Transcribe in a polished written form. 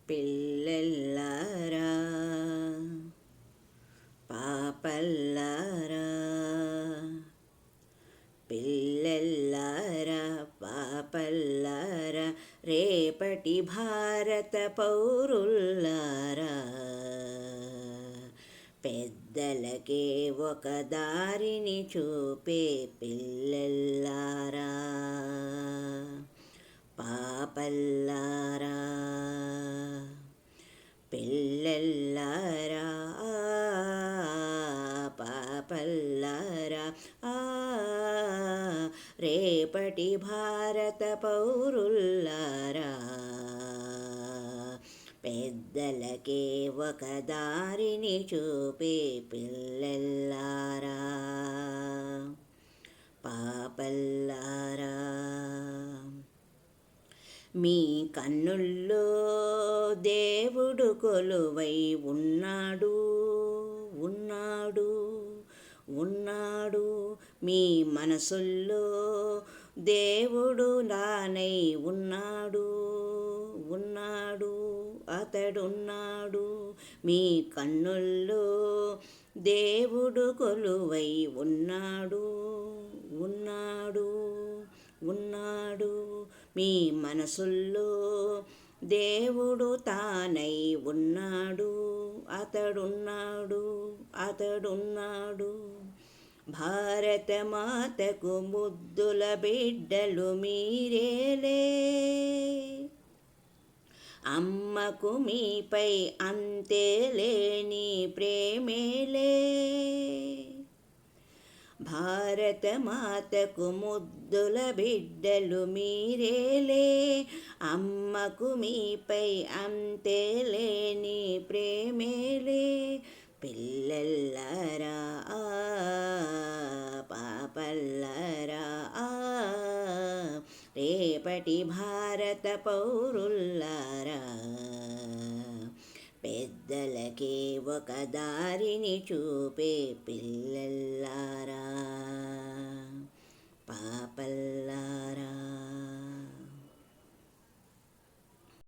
పిల్లెల్లారా పాపల్లారా పిల్లెల్లారా పాపల్లారా రేపటి భారత పౌరుల్లారా పెద్దలకే ఒక దారిని చూపే పిల్లెల్లారా పాపల్లారా పిల్లెల్లారా పాపల్లారా రేపటి భారత పౌరుల్లారా పెద్దలకే ఒక దారిని చూపే పిల్లెల్లారా పాపల్లారా మీ కన్నుల్లో దేవుడు కొలువై ఉన్నాడు ఉన్నాడు ఉన్నాడు మీ మనసుల్లో దేవుడు నానై ఉన్నాడు ఉన్నాడు అతడున్నాడు మీ కన్నుల్లో దేవుడు కొలువై ఉన్నాడు ఉన్నాడు ఉన్నాడు మీ మనసుల్లో దేవుడు తానై ఉన్నాడు అతడున్నాడు అతడున్నాడు భారత మాతకు ముద్దుల బిడ్డలు మీరేలే అమ్మకు మీపై అంతేలేని ప్రేమేలే భారత మాతకు ముద్దుల బిడ్డలు మీరేలే అమ్మకు మీపై అంతేలేని ప్రేమేలే పిల్లెల్లారా పాపల్లారా రేపటి భారత పౌరుల్లారా పెద్దలకే ఒక దారిని చూపే పిల్లెల్లారా